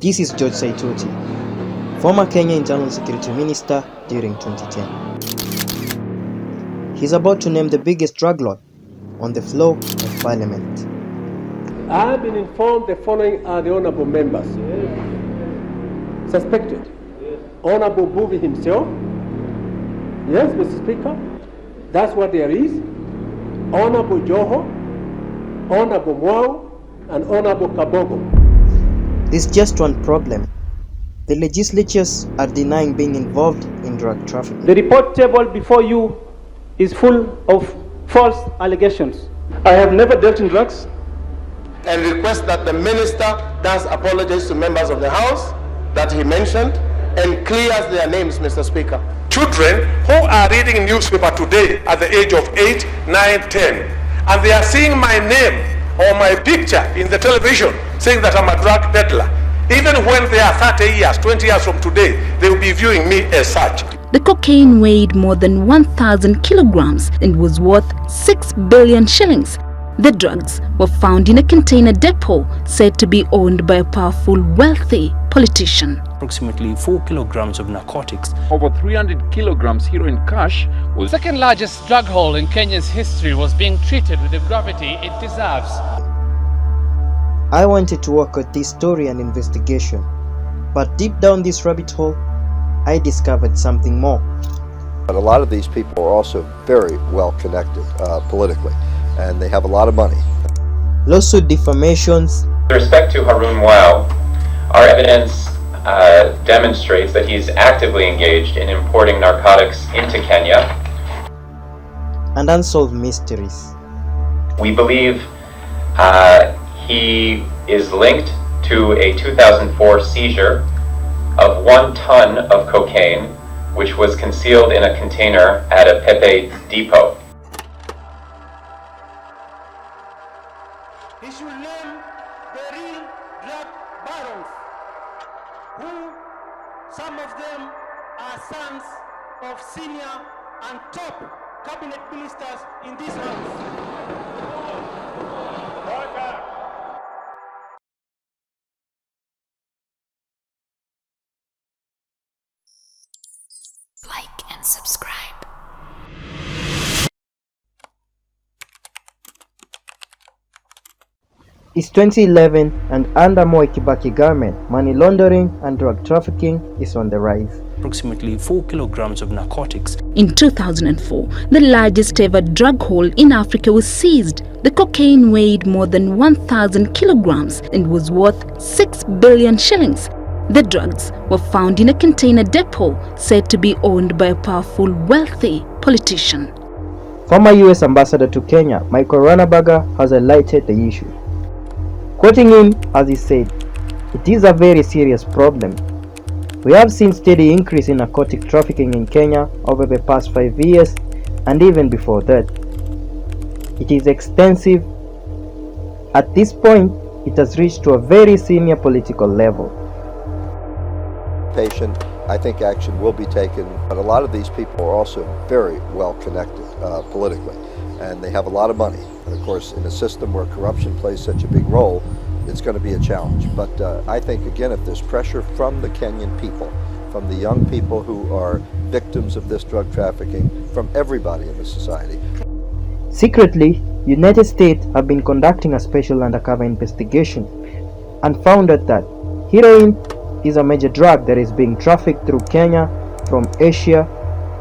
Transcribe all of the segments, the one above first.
This is George Saitoti, former Kenya Internal Security Minister during 2010. He's about to name the biggest drug lord on the floor of Parliament. I have been informed the following are the honorable members. Suspected. Honorable Mbuvi himself. Yes, Mr. Speaker. That's what there is. Honorable Joho, Honorable Mwau, and Honorable Kabogo. There's just one problem. The legislatures are denying being involved in drug trafficking. The report table before you is full of false allegations. I have never dealt in drugs and request that the minister does apologize to members of the House that he mentioned and clears their names, Mr. Speaker. Children who are reading newspaper today at the age of 8, 9, 10, and they are seeing my name or my picture in the television saying that I'm a drug peddler. Even when they are 30 years, 20 years from today, they will be viewing me as such. The cocaine weighed more than 1,000 kilograms and was worth 6 billion shillings. The drugs were found in a container depot said to be owned by a powerful, wealthy politician. Approximately 4 kilograms of narcotics. Over 300 kilograms heroin cash was... The second largest drug haul in Kenya's history was being treated with the gravity it deserves. I wanted to work with this story and investigation, but deep down this rabbit hole, I discovered something more. But a lot of these people are also very well connected politically, and they have a lot of money. Lawsuit defamations. With respect to Harun Mwau, our evidence demonstrates that he's actively engaged in importing narcotics into Kenya. And unsolved mysteries. We believe he is linked to a 2004 seizure of 1 ton of cocaine, which was concealed in a container at a Pepe depot. He should name the real drug barons, who some of them are sons of senior and top cabinet ministers in this house. Like and subscribe. It's 2011 and under Moi Kibaki government, money laundering and drug trafficking is on the rise. Approximately 4 kilograms of narcotics. In 2004, the largest ever drug haul in Africa was seized. The cocaine weighed more than 1,000 kilograms and was worth 6 billion shillings. The drugs were found in a container depot said to be owned by a powerful, wealthy politician. Former US Ambassador to Kenya, Michael Ranneberger, has highlighted the issue. Quoting him, as he said, "It is a very serious problem. We have seen steady increase in narcotic trafficking in Kenya over the past 5 years and even before that. It is extensive. At this point, it has reached to a very senior political level." I think action will be taken, but a lot of these people are also very well connected politically, and they have a lot of money. And of course, in a system where corruption plays such a big role, it's going to be a challenge. But I think, again, if there's pressure from the Kenyan people, from the young people who are victims of this drug trafficking, from everybody in the society. Secretly, United States have been conducting a special undercover investigation and found out that heroin is a major drug that is being trafficked through Kenya from Asia,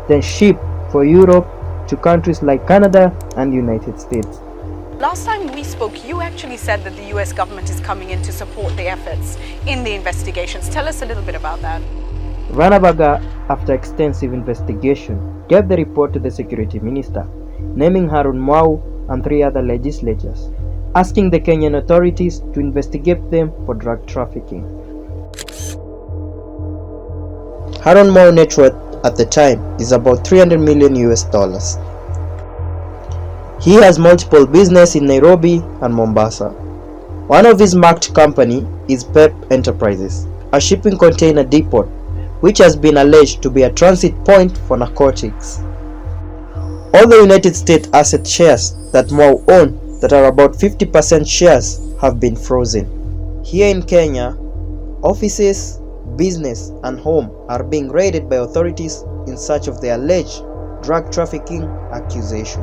then shipped for Europe to countries like Canada and United States. Last time we spoke, you actually said that the US government is coming in to support the efforts in the investigations. Tell us a little bit about that. Ranneberger, after extensive investigation, gave the report to the security minister, naming Harun Mwau and 3 other legislators, asking the Kenyan authorities to investigate them for drug trafficking. Harun Mwau net worth at the time is about $300 million US. He has multiple business in Nairobi and Mombasa. One of his marked company is PEP Enterprises, a shipping container depot, which has been alleged to be a transit point for narcotics. All the United States asset shares that Mwau owned, that are about 50% shares, have been frozen. Here in Kenya, Offices, business, and home are being raided by authorities in search of the alleged drug trafficking accusation.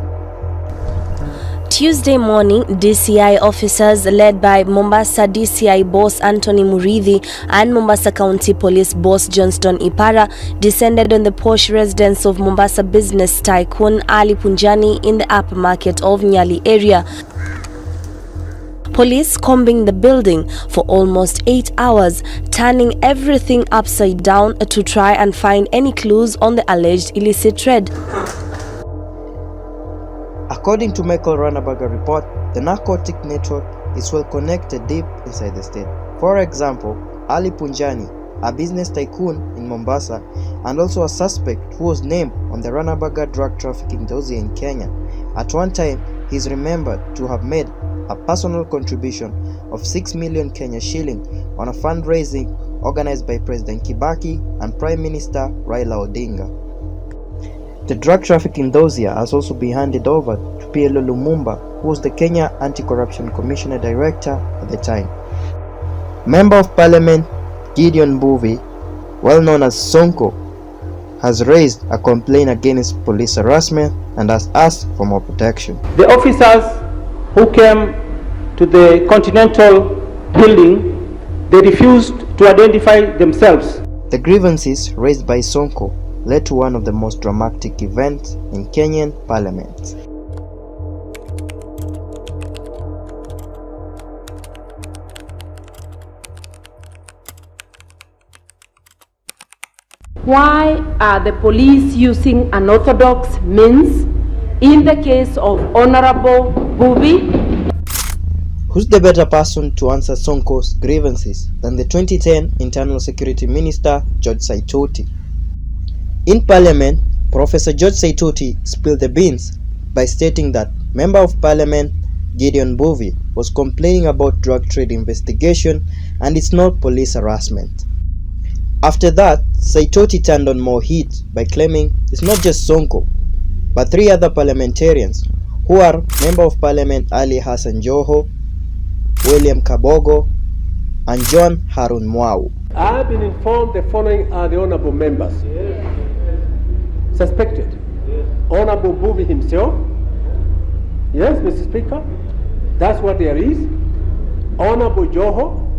Tuesday morning, DCI officers led by Mombasa DCI boss Anthony Muridhi and Mombasa County Police boss Johnston Ipara descended on the posh residence of Mombasa business tycoon Ali Punjani in the upper market of Nyali area. Police combing the building for almost 8 hours, turning everything upside down to try and find any clues on the alleged illicit trade. According to Michael Ranneberger report, the narcotic network is well connected deep inside the state. For example, Ali Punjani, a business tycoon in Mombasa and also a suspect who was named on the Ranneberger drug trafficking dossier in Kenya. At one time, he is remembered to have made a personal contribution of 6 million Kenya shilling on a fundraising organized by President Kibaki and Prime Minister Raila Odinga. The drug trafficking dossier has also been handed over to PLO Lumumba, who was the Kenya Anti-Corruption Commissioner Director at the time. Member of Parliament Gideon Mbuvi, well known as Sonko, has raised a complaint against police harassment and has asked for more protection. The officers who came to the Continental building, they refused to identify themselves. The grievances raised by Sonko led to one of the most dramatic events in Kenyan parliament. Why are the police using unorthodox means in the case of Honorable Mbuvi? Who's the better person to answer Sonko's grievances than the 2010 Internal Security Minister George Saitoti? In Parliament, Professor George Saitoti spilled the beans by stating that Member of Parliament Gideon Mbuvi was complaining about drug trade investigation and it's not police harassment. After that, Saitoti turned on more heat by claiming it's not just Sonko, but 3 other parliamentarians who are Member of Parliament Ali Hassan Joho William Kabogo and John Harun Mwau. I have been informed the following are the honorable members. Suspected. Honorable Mbuvi himself. Yes, Mr. Speaker. That's what there is. Honorable Joho,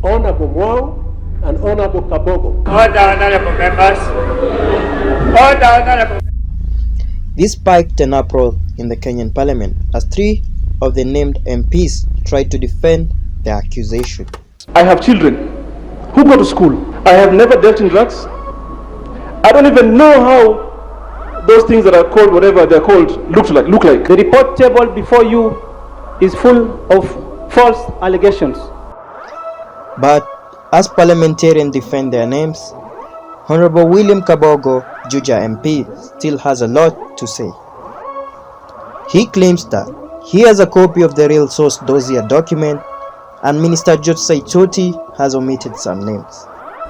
Honorable Mwau, and Honorable Kabogo. Order, honorable members. Order, honorable. This spiked an uproar in the Kenyan parliament as 3 of the named MPs tried to defend the accusation. I have children who go to school. I have never dealt in drugs. I don't even know how those things that are called whatever they're called look like. The report table before you is full of false allegations. But as parliamentarians defend their names, Honorable William Kabogo, Juja MP, still has a lot to say. He claims that he has a copy of the real source dossier document and Minister George Saitoti has omitted some names.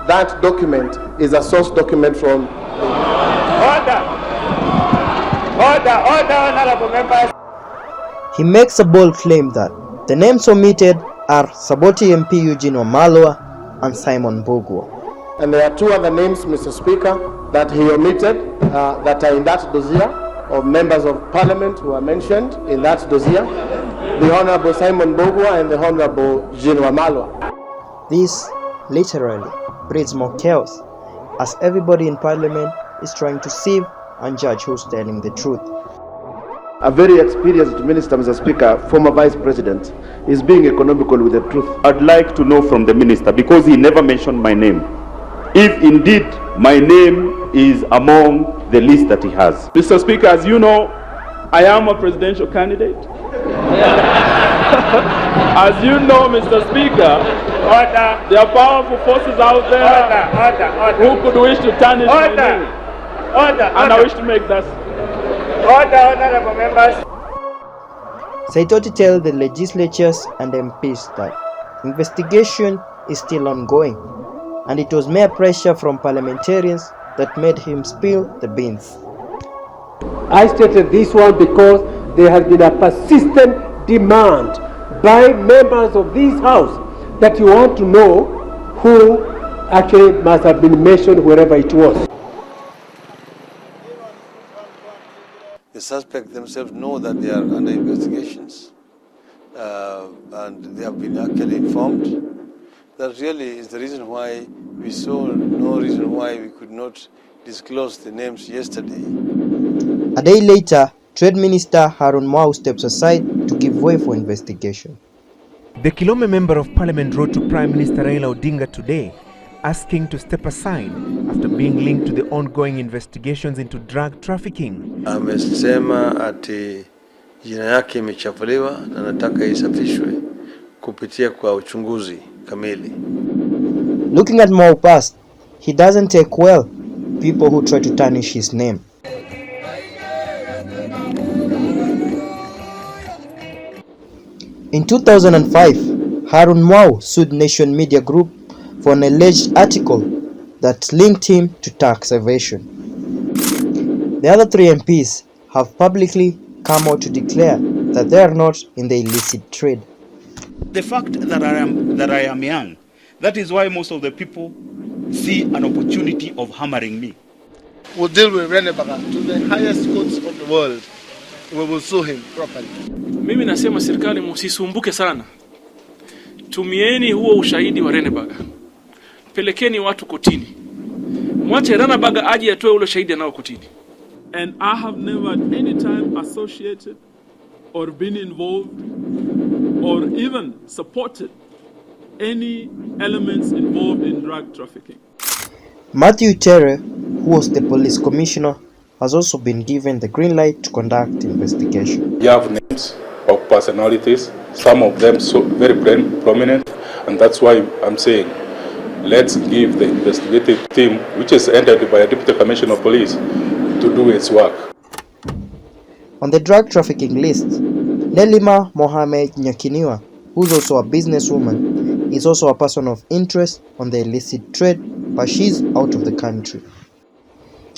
That document is a source document from... Order! Order, honorable members. He makes a bold claim that the names omitted are Saboti MP Eugene Wamalwa and Simon Mbugua. And there are 2 other names, Mr. Speaker, that he omitted that are in that dossier of members of parliament who are mentioned in that dossier. The Honorable Simon Mbugua and the Honorable Eugene Wamalwa. This literally breeds more chaos as everybody in parliament is trying to sieve and judge who's telling the truth. A very experienced minister, Mr. Speaker, former vice president, is being economical with the truth. I'd like to know from the minister, because he never mentioned my name, if indeed my name is among the list that he has. Mr. Speaker, as you know, I am a presidential candidate. As you know, Mr. Speaker, there are powerful forces out there who could wish to tarnish my name. And I wish to make that. Order, honorable members. Saitoti tells the legislatures and MPs that investigation is still ongoing and it was mere pressure from parliamentarians that made him spill the beans. I stated this one because there has been a persistent demand by members of this house that you want to know who actually must have been mentioned wherever it was. The suspects themselves know that they are under investigations, and they have been actually informed. That really is the reason why we saw no reason why we could not disclose the names yesterday. A day later, Trade Minister Harun Mwau steps aside to give way for investigation. The Kilome Member of Parliament wrote to Prime Minister Raila Odinga today, asking to step aside after being linked to the ongoing investigations into drug trafficking. Amesema ati jina yake imechafuliwa na nataka isafishwe kupitia kwa uchunguzi kamili. Looking at Mwau's past, he doesn't take well people who try to tarnish his name. In 2005, Harun Mwau sued Nation Media Group for an alleged article that linked him to tax evasion. The other three MPs have publicly come out to declare that they are not in the illicit trade. The fact that I am young, that is why most of the people see an opportunity of hammering me. We'll deal with Ranneberger to the highest courts of the world. We will sue him properly. Mimi nasema serikali msisumbuke sana. Tumieni huo ushahidi wa Ranneberger. Pelekeni watu kotini. Mwache Ranneberger aje atoe ule shahidi anao kotini. And I have never at any time associated or been involved or even supported any elements involved in drug trafficking. Matthew Tere, who was the police commissioner, has also been given the green light to conduct investigation. You have names of personalities, some of them so very prominent, and that's why I'm saying let's give the investigative team, which is headed by a deputy commissioner of police, to do its work. On the drug trafficking list, Naima Mohammed Nyakiniywa, who's also a businesswoman, is also a person of interest on the illicit trade, but she's out of the country.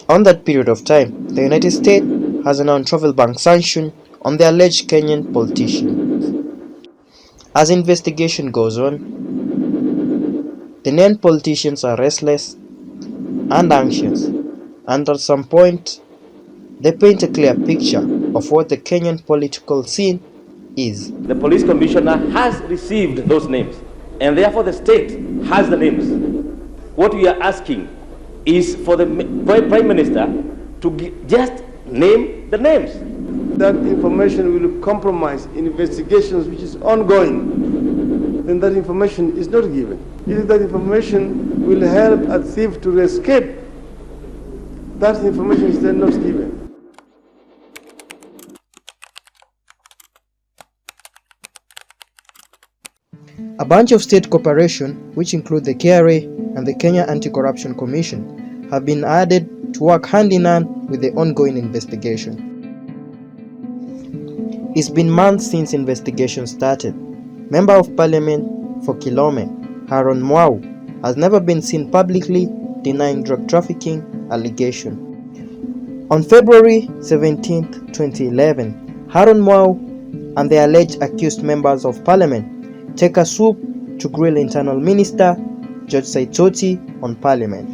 On that period of time, the United States has announced travel ban sanction on the alleged Kenyan politicians. As investigation goes on, the named politicians are restless and anxious, and at some point, they paint a clear picture of what the Kenyan political scene is. The police commissioner has received those names, and therefore the state has the names. What we are asking is for the Prime Minister to just name the names. That information will compromise investigations which is ongoing, then that information is not given. If that information will help a thief to escape, that information is then not given. A bunch of state corporations, which include the KRA and the Kenya Anti-Corruption Commission, have been added to work hand in hand with the ongoing investigation. It's been months since investigation started. Member of Parliament for Kilome, Harun Mwau, has never been seen publicly denying drug trafficking allegation. On February 17, 2011, Harun Mwau and the alleged accused members of Parliament take a swoop to grill Internal Minister George Saitoti on Parliament.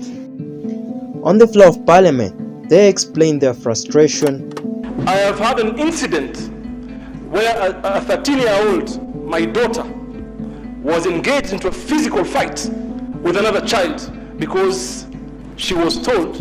On the floor of Parliament, they explain their frustration. I have had an incident where a 13-year-old, my daughter, was engaged into a physical fight with another child because she was told,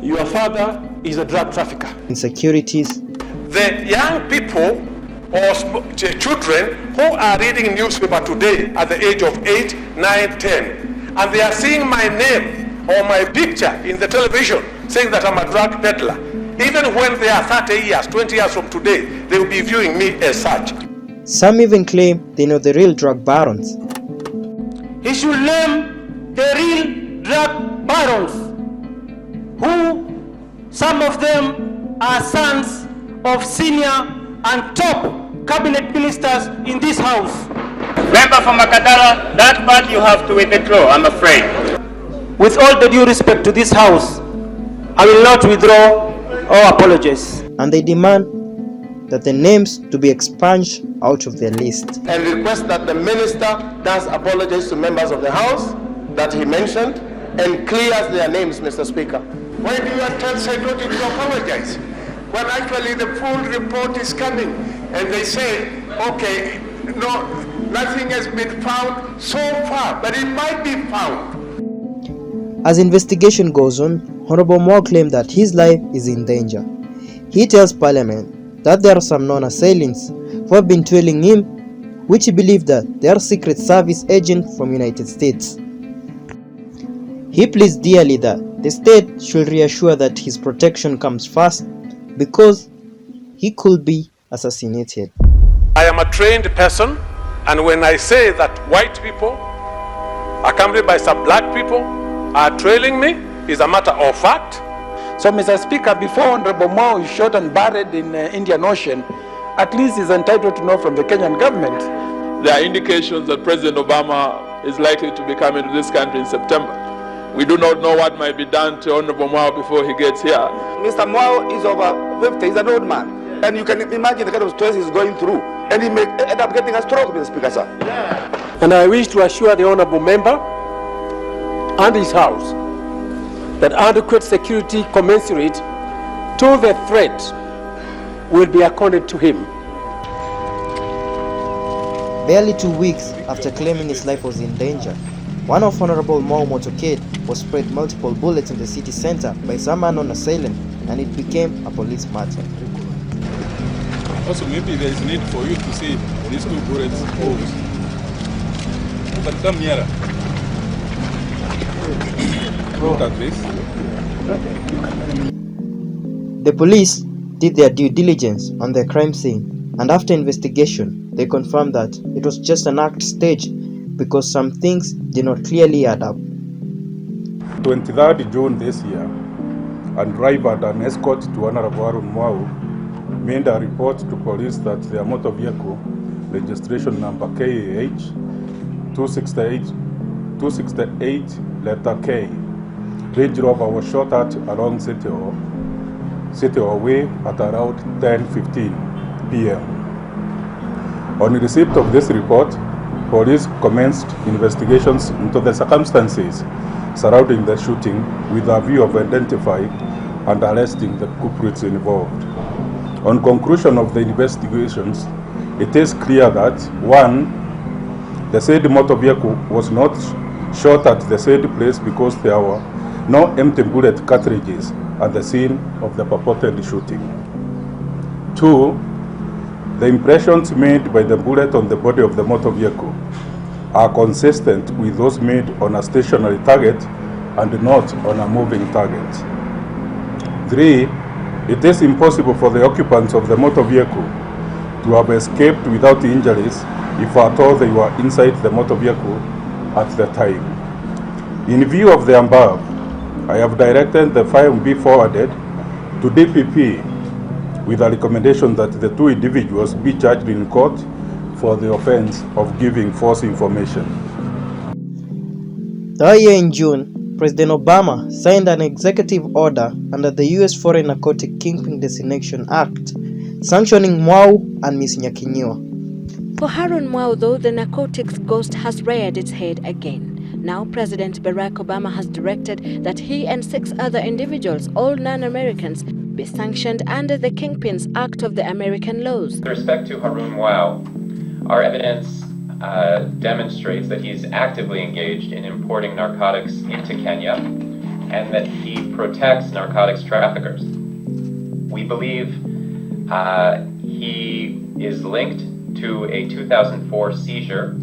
your father is a drug trafficker. Insecurities. The young people or children who are reading newspaper today at the age of 8, 9, 10, and they are seeing my name or my picture in the television saying that I'm a drug peddler. Even when they are 30 years, 20 years from today, they will be viewing me as such. Some even claim they know the real drug barons. He should name the real drug barons, who some of them are sons of senior and top cabinet ministers in this house. Member from Makadara, that part you have to withdraw, I'm afraid. With all the due respect to this house, I will not withdraw or apologize. And they demand that the names to be expunged out of their list. And request that the minister does apologize to members of the house that he mentioned and clears their names, Mr. Speaker. Why do you tell Saitoti to apologize? When actually the full report is coming and they say, okay, no, nothing has been found so far, but it might be found. As investigation goes on, Honorable Mwau claimed that his life is in danger. He tells Parliament that there are some non-assailants who have been trailing him, which he believed that they are Secret Service agents from United States. He pleads dearly that the state should reassure that his protection comes first because he could be assassinated. I am a trained person, and when I say that white people, accompanied by some black people, are trailing me, is a matter of fact. So, Mr. Speaker, before Honorable Mwau is shot and buried in the Indian Ocean, at least he's entitled to know from the Kenyan government. There are indications that President Obama is likely to be coming to this country in September. We do not know what might be done to Honorable Mwau before he gets here. Mr. Mwau is over 50, he's an old man. And you can imagine the kind of stress he's going through. And he may end up getting a stroke, Mr. Speaker, sir. Yeah. And I wish to assure the honorable member and his house that adequate security commensurate to the threat will be accorded to him. Barely 2 weeks after claiming his life was in danger, one of Honorable Mwau motorcade was sprayed multiple bullets in the city center by some unknown assailant, and it became a police matter. Also, maybe there is need for you to see these 2 bullets holes. You can come nearer. Look at this. The police did their due diligence on the crime scene, and after investigation, they confirmed that it was just an act staged because some things did not clearly add up. 23rd June this year, a driver and an escort to Honorable Harun Mwau made a report to police that their motor vehicle, registration number KAH 268 letter K, Range Rover, was shot at along City Hall Way at around 10:15 p.m. On receipt of this report, police commenced investigations into the circumstances surrounding the shooting with a view of identifying and arresting the culprits involved. On conclusion of the investigations, it is clear that 1. The said motor vehicle was not shot at the said place because there were no empty bullet cartridges at the scene of the purported shooting. 2. The impressions made by the bullet on the body of the motor vehicle are consistent with those made on a stationary target and not on a moving target. 3. It is impossible for the occupants of the motor vehicle to have escaped without injuries if at all they were inside the motor vehicle at the time. In view of the above, I have directed the file be forwarded to DPP with a recommendation that the 2 individuals be charged in court for the offense of giving false information. Earlier in June, President Obama signed an executive order under the U.S. Foreign Narcotic Kingpin Designation Act, sanctioning Mwau and Ms. Nyakiniywa. For Harun Mwau, though, the narcotics ghost has reared its head again. Now, President Barack Obama has directed that he and 6 other individuals, all non-Americans, be sanctioned under the Kingpins Act of the American laws. With respect to Harun Mwau, our evidence demonstrates that he's actively engaged in importing narcotics into Kenya and that he protects narcotics traffickers. We believe he is linked to a 2004 seizure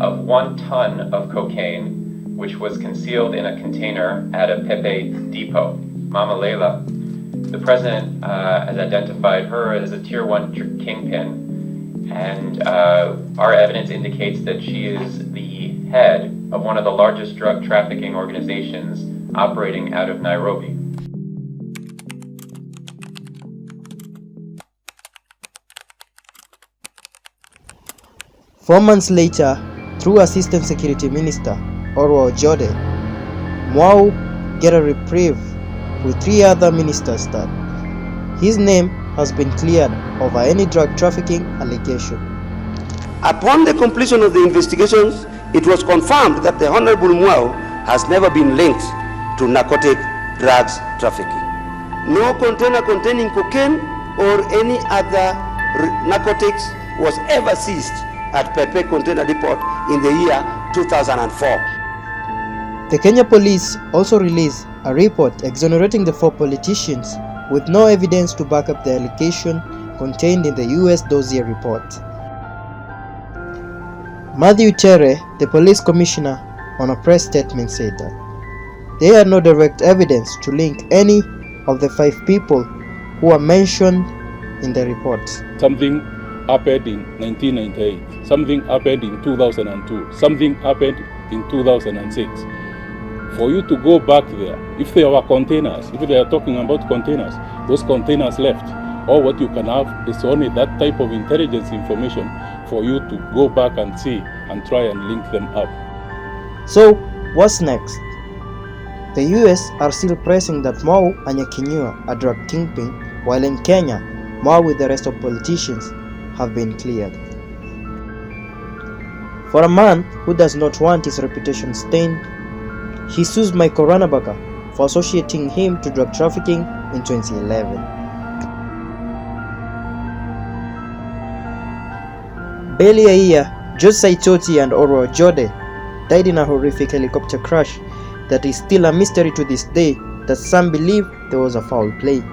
of 1 ton of cocaine, which was concealed in a container at a Pepe depot. Mama Leila, the president has identified her as a Tier 1 kingpin, and our evidence indicates that she is the head of one of the largest drug trafficking organizations operating out of Nairobi. Four months later, through Assistant Security Minister Orwa Ojode, Mwau get a reprieve with 3 other ministers that his name has been cleared over any drug trafficking allegation. Upon the completion of the investigations, it was confirmed that the Honorable Mwau has never been linked to narcotic drugs trafficking. No container containing cocaine or any other narcotics was ever seized at Pepe Container Depot in the year 2004. The Kenya police also released a report exonerating the 4 politicians with no evidence to back up the allegation contained in the US dossier report. Matthew Tere, the police commissioner, on a press statement said that they had no direct evidence to link any of the 5 people who are mentioned in the report. Something happened in 1998, something happened in 2002, something happened in 2006. For you to go back there, if there were containers, if they are talking about containers, those containers left, or what you can have is only that type of intelligence information for you to go back and see and try and link them up. So, what's next? The US are still pressing that Mwau and Nyakiniywa are drug kingpin, while in Kenya, Mwau with the rest of politicians have been cleared. For a man who does not want his reputation stained, he sues Michael Ranneberger for associating him to drug trafficking in 2011. Barely a year, George Saitoti and Orwa Jode died in a horrific helicopter crash that is still a mystery to this day, that some believe there was a foul play.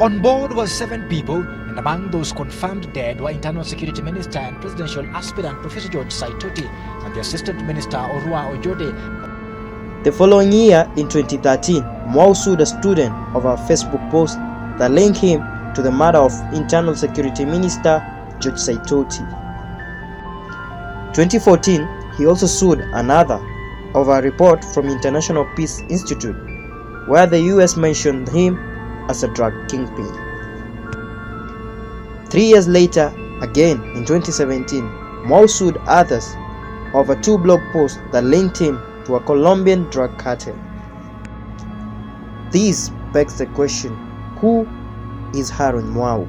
On board was 7 people, and among those confirmed dead were Internal Security Minister and Presidential Aspirant Professor George Saitoti and the Assistant Minister Orwa Ojode. The following year, in 2013, Mwau sued a student over a Facebook post that linked him to the murder of Internal Security Minister George Saitoti. 2014, he also sued another over a report from International Peace Institute where the US mentioned him as a drug kingpin. 3 years later, again in 2017, Mwau sued others over 2 blog posts that linked him to a Colombian drug cartel. This begs the question, who is Harun Mwau?